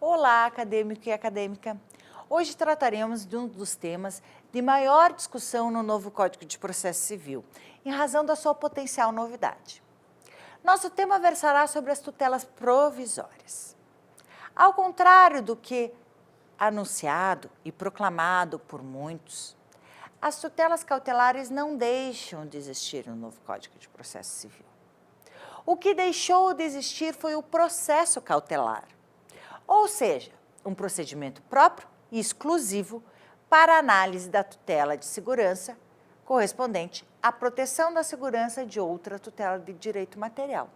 Olá, acadêmico e acadêmica! Hoje trataremos de um dos temas de maior discussão no novo Código de Processo Civil, em razão da sua potencial novidade. Nosso tema versará sobre as tutelas provisórias. Ao contrário do que anunciado e proclamado por muitos, as tutelas cautelares não deixam de existir no novo Código de Processo Civil. O que deixou de existir foi o processo cautelar, ou seja, um procedimento próprio e exclusivo para análise da tutela de segurança correspondente à proteção da segurança de outra tutela de direito material.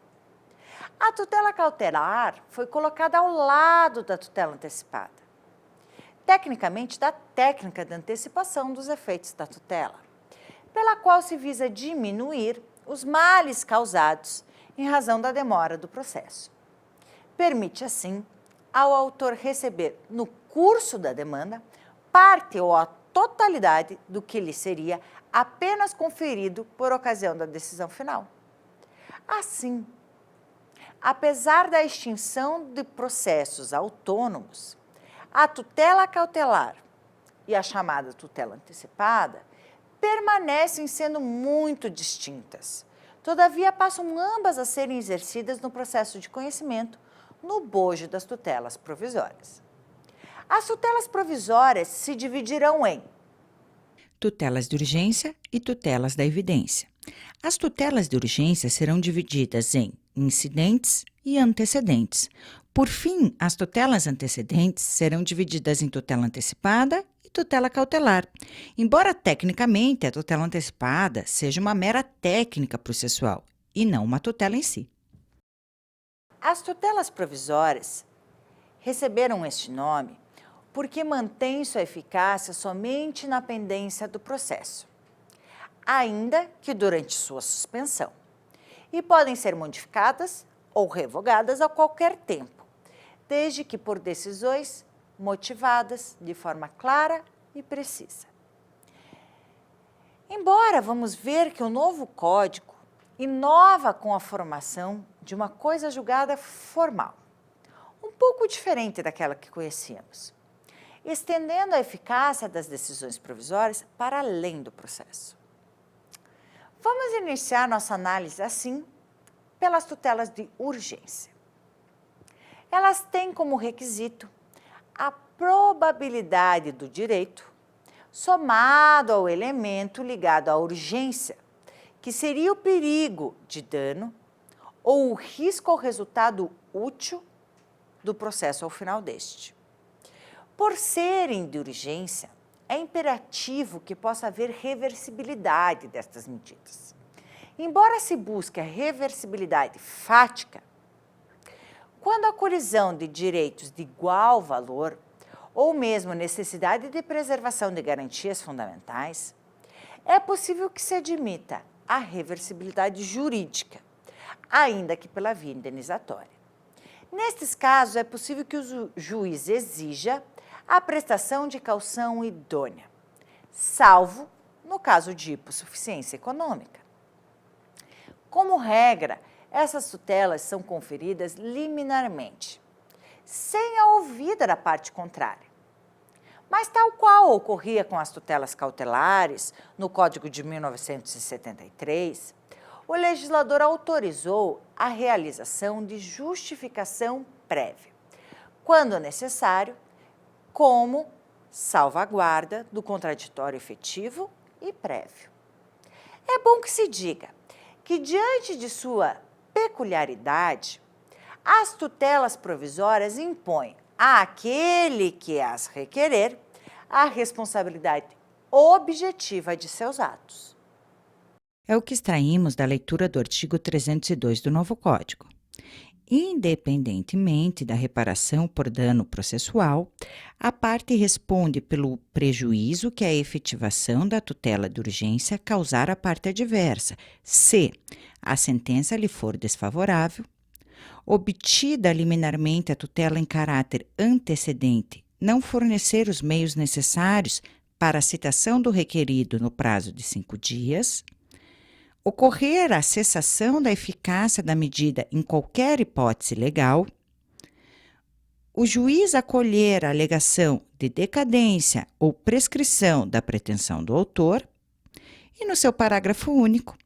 A tutela cautelar foi colocada ao lado da tutela antecipada, tecnicamente da técnica de antecipação dos efeitos da tutela, pela qual se visa diminuir os males causados em razão da demora do processo. Permite, assim, ao autor receber no curso da demanda parte ou a totalidade do que lhe seria apenas conferido por ocasião da decisão final. Assim, apesar da extinção de processos autônomos, a tutela cautelar e a chamada tutela antecipada permanecem sendo muito distintas. Todavia, passam ambas a serem exercidas no processo de conhecimento no bojo das tutelas provisórias. As tutelas provisórias se dividirão em tutelas de urgência e tutelas da evidência. As tutelas de urgência serão divididas em incidentes e antecedentes. Por fim, as tutelas antecedentes serão divididas em tutela antecipada e tutela cautelar, embora tecnicamente a tutela antecipada seja uma mera técnica processual e não uma tutela em si. As tutelas provisórias receberam este nome porque mantêm sua eficácia somente na pendência do processo, ainda que durante sua suspensão, e podem ser modificadas ou revogadas a qualquer tempo, desde que por decisões motivadas de forma clara e precisa. Embora vamos ver que o novo Código inova com a formação de uma coisa julgada formal, um pouco diferente daquela que conhecíamos, estendendo a eficácia das decisões provisórias para além do processo. Vamos iniciar nossa análise, assim, pelas tutelas de urgência. Elas têm como requisito a probabilidade do direito somado ao elemento ligado à urgência, que seria o perigo de dano ou o risco ao resultado útil do processo ao final deste. Por serem de urgência, é imperativo que possa haver reversibilidade destas medidas. Embora se busque a reversibilidade fática, quando a colisão de direitos de igual valor ou mesmo necessidade de preservação de garantias fundamentais, é possível que se admita a reversibilidade jurídica, ainda que pela via indenizatória. Nestes casos, é possível que o juiz exija a prestação de caução idônea, salvo no caso de hipossuficiência econômica. Como regra, essas tutelas são conferidas liminarmente, sem a ouvida da parte contrária. Mas tal qual ocorria com as tutelas cautelares no Código de 1973, o legislador autorizou a realização de justificação prévia, quando necessário, como salvaguarda do contraditório efetivo e prévio. É bom que se diga que, diante de sua peculiaridade, as tutelas provisórias impõem àquele que as requerer a responsabilidade objetiva de seus atos. É o que extraímos da leitura do artigo 302 do novo Código. Independentemente da reparação por dano processual, a parte responde pelo prejuízo que a efetivação da tutela de urgência causar à parte adversa, se a sentença lhe for desfavorável, obtida liminarmente a tutela em caráter antecedente, não fornecer os meios necessários para a citação do requerido no prazo de 5 dias, ocorrer a cessação da eficácia da medida em qualquer hipótese legal, o juiz acolher a alegação de decadência ou prescrição da pretensão do autor, e no seu parágrafo único,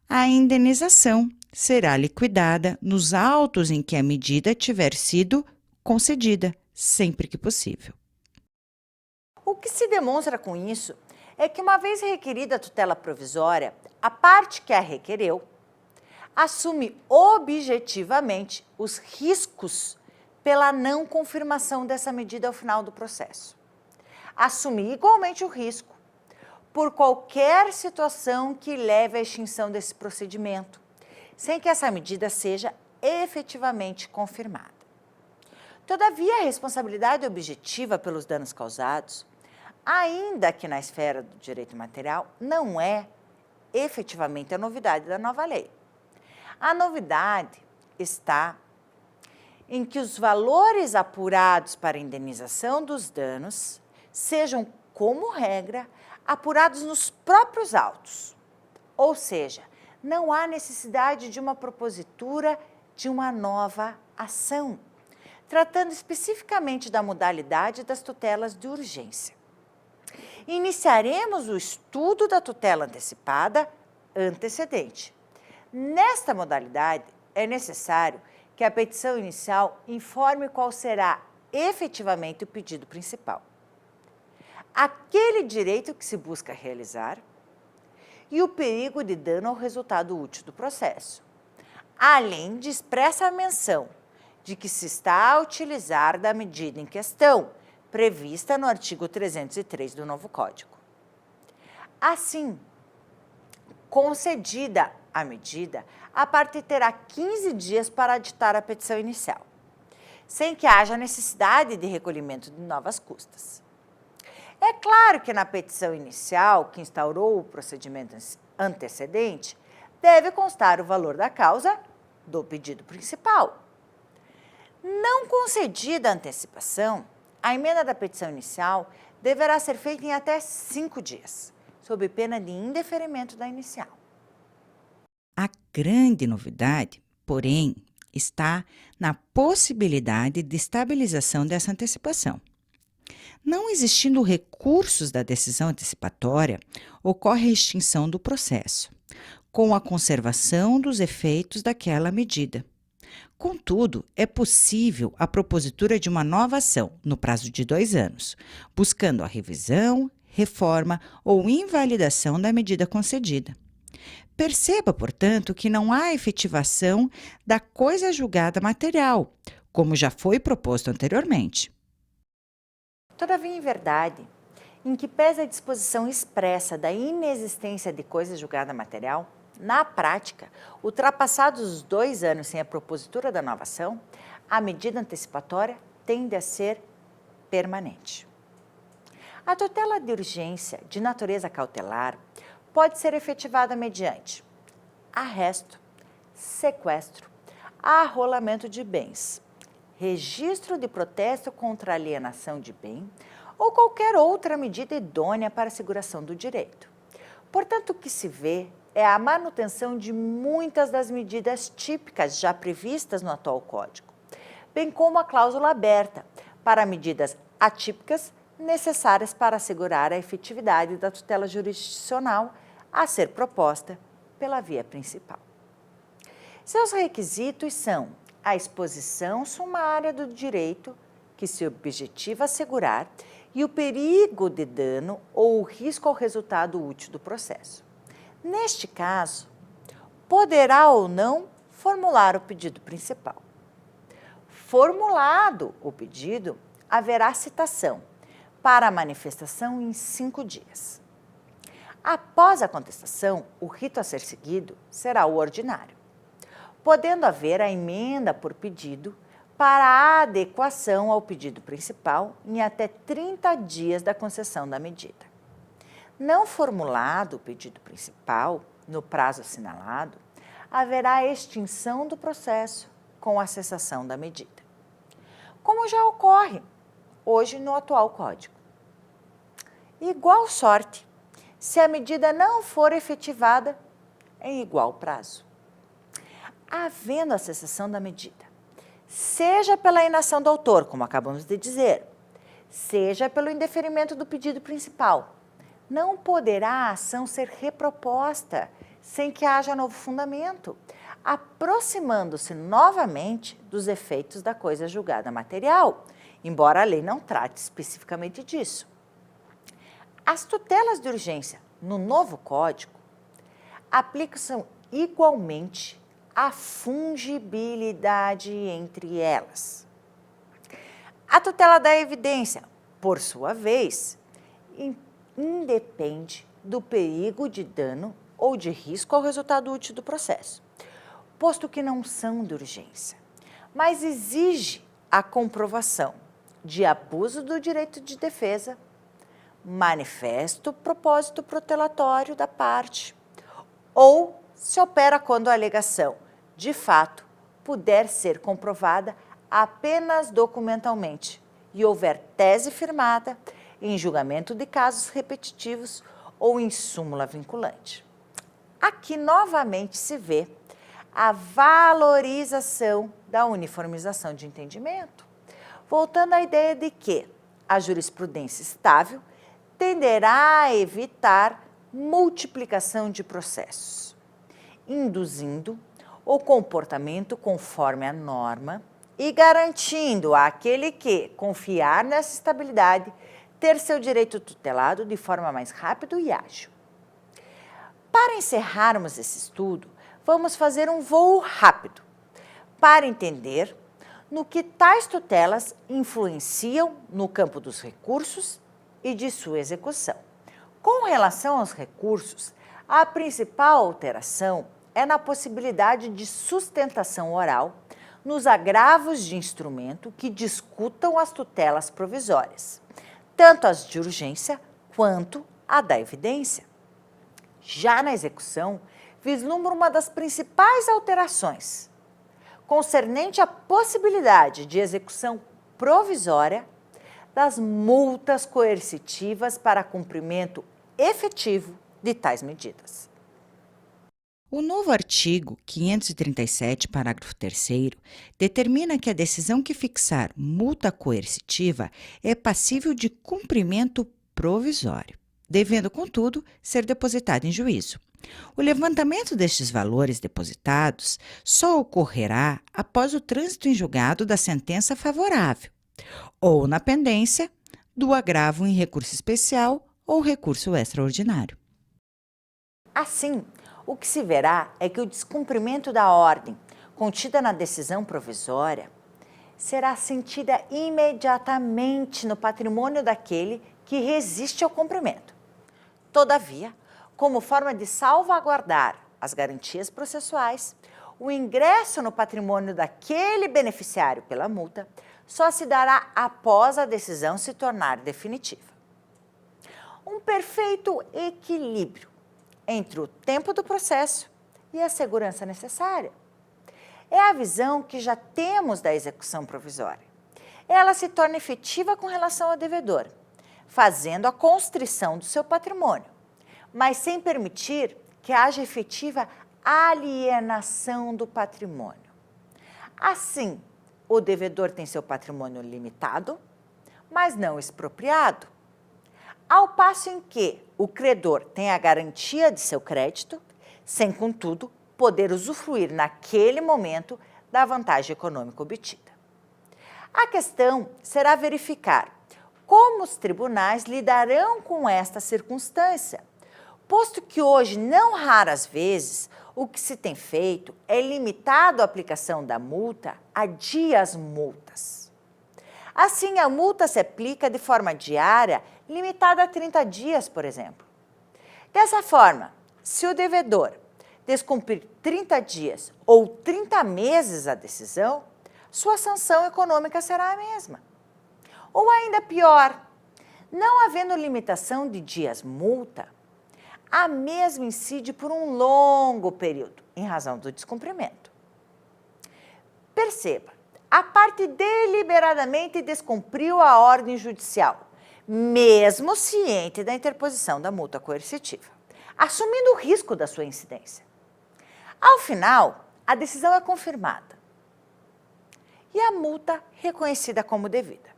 a indenização será liquidada nos autos em que a medida tiver sido concedida, sempre que possível. O que se demonstra com isso é que, uma vez requerida a tutela provisória, a parte que a requereu assume objetivamente os riscos pela não confirmação dessa medida ao final do processo. Assume igualmente o risco por qualquer situação que leve à extinção desse procedimento, sem que essa medida seja efetivamente confirmada. Todavia, a responsabilidade objetiva pelos danos causados, ainda que na esfera do direito material, não é efetivamente a novidade da nova lei. A novidade está em que os valores apurados para indenização dos danos sejam, como regra, apurados nos próprios autos. Ou seja, não há necessidade de uma propositura de uma nova ação, tratando especificamente da modalidade das tutelas de urgência. Iniciaremos o estudo da tutela antecipada antecedente. Nesta modalidade, é necessário que a petição inicial informe qual será efetivamente o pedido principal, aquele direito que se busca realizar e o perigo de dano ao resultado útil do processo, além de expressa menção de que se está a utilizar da medida em questão, prevista no artigo 303 do novo Código. Assim, concedida a medida, a parte terá 15 dias para aditar a petição inicial, sem que haja necessidade de recolhimento de novas custas. É claro que na petição inicial, que instaurou o procedimento antecedente, deve constar o valor da causa do pedido principal. Não concedida a antecipação, a emenda da petição inicial deverá ser feita em até 5 dias, sob pena de indeferimento da inicial. A grande novidade, porém, está na possibilidade de estabilização dessa antecipação. Não existindo recursos da decisão antecipatória, ocorre a extinção do processo, com a conservação dos efeitos daquela medida. Contudo, é possível a propositura de uma nova ação, no prazo de 2 anos, buscando a revisão, reforma ou invalidação da medida concedida. Perceba, portanto, que não há efetivação da coisa julgada material, como já foi proposto anteriormente. Todavia, em verdade, em que pese a disposição expressa da inexistência de coisa julgada material, na prática, ultrapassados os 2 anos sem a propositura da nova ação, a medida antecipatória tende a ser permanente. A tutela de urgência de natureza cautelar pode ser efetivada mediante arresto, sequestro, arrolamento de bens, registro de protesto contra alienação de bem ou qualquer outra medida idônea para a asseguração do direito. Portanto, o que se vê é a manutenção de muitas das medidas típicas já previstas no atual Código, bem como a cláusula aberta para medidas atípicas necessárias para assegurar a efetividade da tutela jurisdicional a ser proposta pela via principal. Seus requisitos são a exposição sumária do direito, que se objetiva assegurar, e o perigo de dano ou o risco ao resultado útil do processo. Neste caso, poderá ou não formular o pedido principal. Formulado o pedido, haverá citação para a manifestação em 5 dias. Após a contestação, o rito a ser seguido será o ordinário, podendo haver a emenda por pedido para a adequação ao pedido principal em até 30 dias da concessão da medida. Não formulado o pedido principal no prazo assinalado, haverá a extinção do processo com a cessação da medida, como já ocorre hoje no atual Código. Igual sorte se a medida não for efetivada em igual prazo. Havendo a cessação da medida, seja pela inação do autor, como acabamos de dizer, seja pelo indeferimento do pedido principal, não poderá a ação ser reproposta sem que haja novo fundamento, aproximando-se novamente dos efeitos da coisa julgada material, embora a lei não trate especificamente disso. As tutelas de urgência no novo Código aplicam-se igualmente à fungibilidade entre elas. A tutela da evidência, por sua vez, independe do perigo de dano ou de risco ao resultado útil do processo, posto que não são de urgência, mas exige a comprovação de abuso do direito de defesa, manifesto propósito protelatório da parte, ou se opera quando a alegação, de fato, puder ser comprovada apenas documentalmente e houver tese firmada em julgamento de casos repetitivos ou em súmula vinculante. Aqui novamente se vê a valorização da uniformização de entendimento, voltando à ideia de que a jurisprudência estável tenderá a evitar multiplicação de processos, induzindo o comportamento conforme a norma e garantindo àquele que confiar nessa estabilidade ter seu direito tutelado de forma mais rápida e ágil. Para encerrarmos esse estudo, vamos fazer um voo rápido para entender no que tais tutelas influenciam no campo dos recursos e de sua execução. Com relação aos recursos, a principal alteração é na possibilidade de sustentação oral nos agravos de instrumento que discutam as tutelas provisórias, tanto as de urgência quanto a da evidência. Já na execução, vislumbra uma das principais alterações, concernente à possibilidade de execução provisória das multas coercitivas para cumprimento efetivo de tais medidas. O novo artigo 537, parágrafo 3º, determina que a decisão que fixar multa coercitiva é passível de cumprimento provisório, devendo, contudo, ser depositada em juízo. O levantamento destes valores depositados só ocorrerá após o trânsito em julgado da sentença favorável, ou na pendência do agravo em recurso especial ou recurso extraordinário. Assim, o que se verá é que o descumprimento da ordem contida na decisão provisória será sentida imediatamente no patrimônio daquele que resiste ao cumprimento. Todavia, como forma de salvaguardar as garantias processuais, o ingresso no patrimônio daquele beneficiário pela multa só se dará após a decisão se tornar definitiva. Um perfeito equilíbrio entre o tempo do processo e a segurança necessária. É a visão que já temos da execução provisória. Ela se torna efetiva com relação ao devedor, fazendo a constrição do seu patrimônio, mas sem permitir que haja efetiva alienação do patrimônio. Assim, o devedor tem seu patrimônio limitado, mas não expropriado, ao passo em que o credor tem a garantia de seu crédito, sem, contudo, poder usufruir naquele momento da vantagem econômica obtida. A questão será verificar como os tribunais lidarão com esta circunstância, posto que hoje, não raras vezes, o que se tem feito é limitado a aplicação da multa a dias multas. Assim, a multa se aplica de forma diária, limitada a 30 dias, por exemplo. Dessa forma, se o devedor descumprir 30 dias ou 30 meses a decisão, sua sanção econômica será a mesma. Ou ainda pior, não havendo limitação de dias multa, a mesma incide por um longo período, em razão do descumprimento. Perceba, a parte deliberadamente descumpriu a ordem judicial, mesmo ciente da interposição da multa coercitiva, assumindo o risco da sua incidência. Ao final, a decisão é confirmada. E a a multa reconhecida como devida.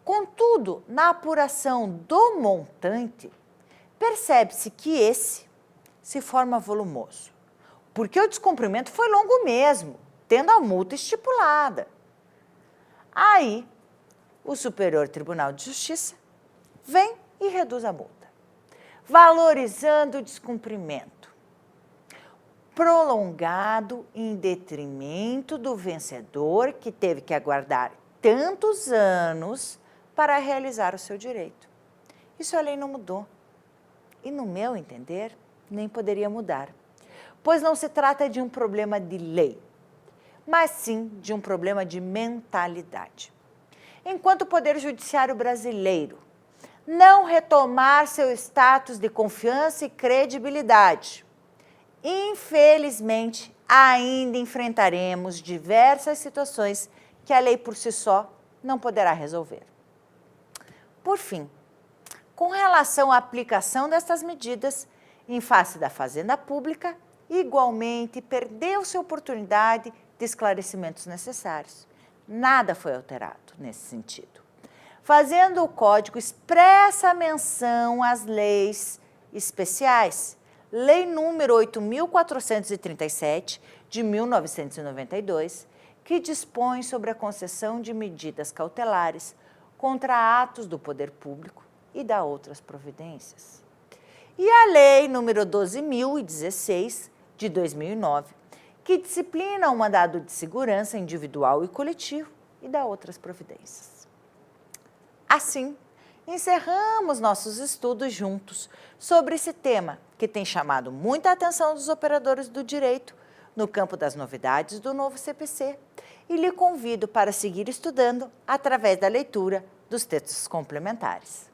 Contudo, na apuração do montante, percebe-se que esse se forma volumoso, porque o descumprimento foi longo mesmo, tendo a multa estipulada. Aí, o Superior Tribunal de Justiça vem e reduz a multa, valorizando o descumprimento prolongado em detrimento do vencedor que teve que aguardar tantos anos para realizar o seu direito. Isso a lei não mudou. E, no meu entender, nem poderia mudar, pois não se trata de um problema de lei, mas sim de um problema de mentalidade. Enquanto o Poder Judiciário brasileiro não retomar seu status de confiança e credibilidade, infelizmente, ainda enfrentaremos diversas situações que a lei por si só não poderá resolver. Por fim, com relação à aplicação destas medidas em face da Fazenda Pública, igualmente perdeu-se a oportunidade de esclarecimentos necessários. Nada foi alterado nesse sentido, fazendo o Código expressa menção às leis especiais. Lei número 8.437, de 1992, que dispõe sobre a concessão de medidas cautelares contra atos do poder público e dá outras providências. E a Lei número 12.016, de 2009, que disciplina o mandado de segurança individual e coletivo e dá outras providências. Assim, encerramos nossos estudos juntos sobre esse tema que tem chamado muita atenção dos operadores do direito no campo das novidades do novo CPC e lhe convido para seguir estudando através da leitura dos textos complementares.